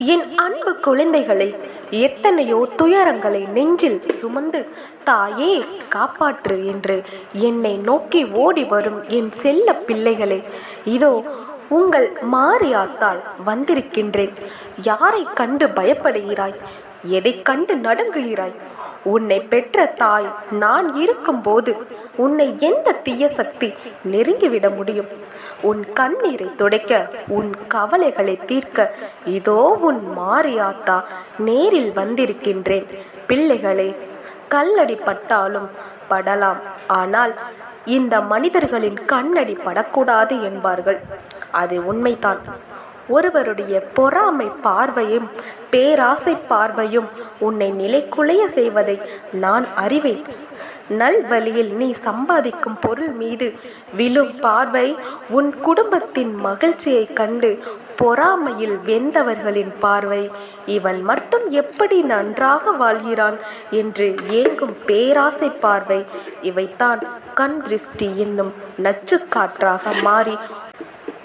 என் அன்பு குழந்தைகளை, எத்தனையோ துயரங்களை நெஞ்சில் சுமந்து தாயே காப்பாற்று என்று என்னை நோக்கி ஓடி வரும் என் செல்ல பிள்ளைகளே, இதோ உங்கள் மாரியாத்தால் வந்திருக்கின்றேன். யாரை கண்டு பயப்படுகிறாய்? எதை கண்டு நடுங்குகிறாய்? உன்னை பெற்ற தாய் நான் இருக்கும்போது உன்னை எந்த தீய சக்தி நெருங்கிவிட முடியும்? உன் கண்ணீரை துடைக்க, உன் கவலைகளை தீர்க்க இதோ உன் மாரியாத்தா நேரில் வந்திருக்கின்றேன். பிள்ளைகளே, கல்லடி பட்டாலும் படலாம், ஆனால் இந்த மனிதர்களின் கண்ணடி படக்கூடாது என்பார்கள். அது உண்மைதான். ஒருவருடைய பொறாமை பார்வையும் பேராசை பார்வையும் உன்னை நிலைக்குலைய செய்வதை நான் அறிவேன். நல்வழியில் நீ சம்பாதிக்கும் பொருள் மீது விழும் பார்வை உன் குடும்பத்தின் மகிழ்ச்சியை கண்டு பொறாமையில் வெந்தவர்களின் பார்வை இவன் மட்டும் எப்படி நன்றாக வாழ்கிறான் என்று ஏங்கும் பேராசை பார்வை இவைத்தான் கண் திருஷ்டி என்னும் நச்சுக்காற்றாக மாறி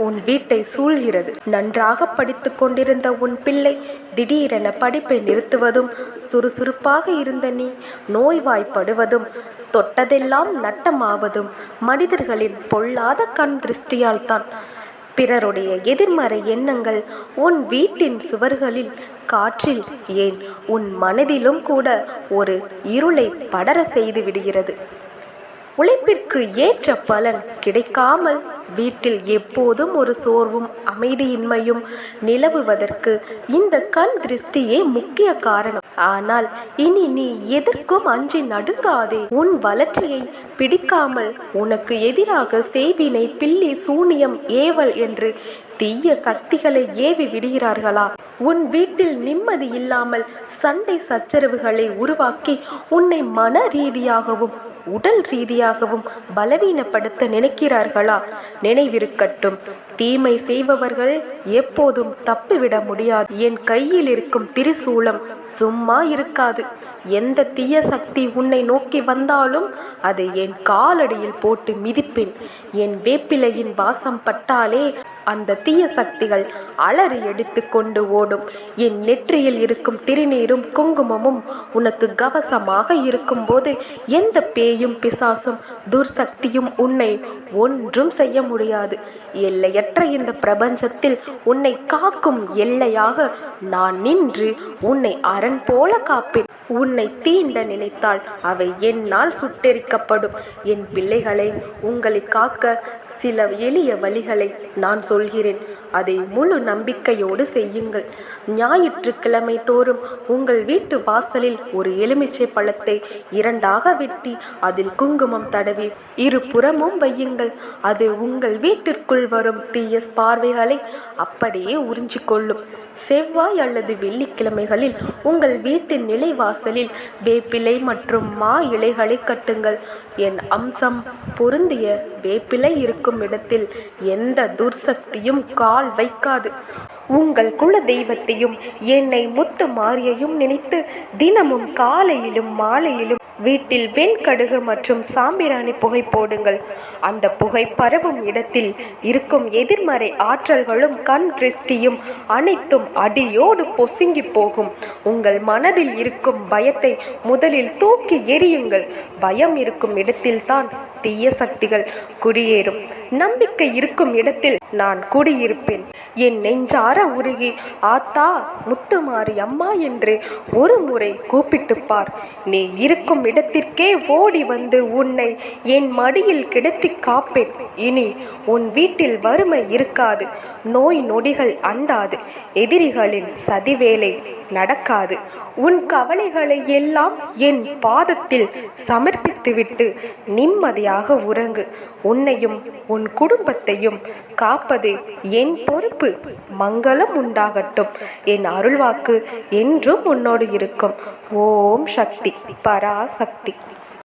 உன் வீட்டை சூழ்கிறது. நன்றாக படித்து கொண்டிருந்த உன் பிள்ளை திடீரென படிப்பை நிறுத்துவதும், சுறுசுறுப்பாக இருந்த நீ நோய்வாய்ப்படுவதும், தொட்டதெல்லாம் நட்டமாவதும் மனிதர்களின் பொல்லாத கண் திருஷ்டியால் தான். பிறருடைய எதிர்மறை எண்ணங்கள் உன் வீட்டின் சுவர்களில், காற்றில், ஏன் உன் மனதிலும் கூட ஒரு இருளை படர செய்து விடுகிறது. உழைப்பிற்கு ஏற்ற பலன் கிடைக்காமல் வீட்டில் எப்போதும் ஒரு சோர்வும் அமைதியின்மையும் நிலவுவதற்கு இந்த கண் திருஷ்டியே முக்கிய காரணம். ஆனால் இனி நீ எதற்கும் அஞ்சி நடுங்காதே. உன் வளர்ச்சியை பிடிக்காமல் உனக்கு எதிராக சேவினை, பில்லி, சூனியம், ஏவல் என்று தீய சக்திகளை ஏவி விடுகிறார்களா? உன் வீட்டில் நிம்மதி இல்லாமல் சண்டை சச்சரவுகளை உருவாக்கி உன்னை மன ரீதியாகவும் உடல் ரீதியாகவும் பலவீனப்படுத்த நினைக்கிறார்களா? நினைவிருக்கட்டும், தீமை செய்பவர்கள் எப்போதும் தப்பிவிட முடியாது. என் கையில் இருக்கும் திரிசூலம் சும்மா இருக்காது. எந்த தீய சக்தி உன்னை நோக்கி வந்தாலும் அதை என் காலடியில் போட்டு மிதிப்பேன். என் வேப்பிலையின் வாசம் பட்டாலே அந்த தீய சக்திகள் அலறி எடுத்து கொண்டு ஓடும். என் நெற்றியில் இருக்கும் திருநீரும் குங்குமமும் உனக்கு கவசமாக இருக்கும்போது எந்த பேயும் பிசாசும் துர்சக்தியும் உன்னை ஒன்றும் செய்ய முடியாது. எல்லையற்ற இந்த பிரபஞ்சத்தில் உன்னை காக்கும் எல்லையாக நான் நின்று உன்னை அரண் போல காப்பேன். உன்னை தீண்ட நினைத்தால் அவை என்னால் சுட்டெரிக்கப்படும். என் பிள்ளைகளை, உங்களை காக்க சில எளிய வழிகளை நான் சொல்கிறேன். அதை முழு நம்பிக்கையோடு செய்யுங்கள். ஞாயிற்றுக்கிழமை தோறும் உங்கள் வீட்டு வாசலில் ஒரு எலுமிச்சை பழத்தை இரண்டாக வெட்டி அதில் குங்குமம் தடவி இருபுறமும் வையுங்கள். அது உங்கள் வீட்டிற்குள் வரும் தீய பார்வைகளை அப்படியே உறிஞ்சிக்கொள்ளும். செவ்வாய் அல்லது வெள்ளிக்கிழமைகளில் உங்கள் வீட்டின் நிலைவாசலில் வேப்பிலை மற்றும் மா இலைகளை கட்டுங்கள். என் அம்சம் பொருந்திய வேப்பிலை இருக்கும் இடத்தில் எந்த துர்சக்தியும் கால் வைக்காது. உங்கள் குல தெய்வத்தையும் என்னை முத்து மாரியையும் நினைத்து தினமும் காலையிலும் மாலையிலும் வீட்டில் வெண்கடுகு மற்றும் சாம்பிராணி புகை போடுங்கள். அந்த புகை பரவும் இடத்தில் இருக்கும் எதிர்மறை ஆற்றல்களும் கண் திருஷ்டியும் அனைத்தும் அடியோடு பொசுங்கி போகும். உங்கள் மனதில் இருக்கும் பயத்தை முதலில் தூக்கி எறியுங்கள். பயம் இருக்கும் இடத்தில்தான் தீய சக்திகள் குடியேறும். நம்பிக்கை இருக்கும் இடத்தில் நான் குடியிருப்பேன். என் நெஞ்சார உருகி ஆத்தா முத்துமாரி அம்மா என்று ஒரு முறை கூப்பிட்டு பார். நீ இருக்கும் இடத்திற்கே ஓடி வந்து உன்னை என் மடியில் கிடத்தி காப்பேன். இனி உன் வீட்டில் வறுமை இருக்காது, நோய் நொடிகள் அண்டாது, எதிரிகளின் சதிவேலை நடக்காது. உன் கவலைகளை எல்லாம் என் பாதத்தில் சமர்ப்பித்துவிட்டு நிம்மதியாக உறங்கு. உன்னையும் உன் குடும்பத்தையும் காப்பது என் பொறுப்பு. மங்களம் உண்டாகட்டும். என் அருள்வாக்கு என்றும் உன்னோடு இருக்கும். ஓம் சக்தி, பராசக்தி.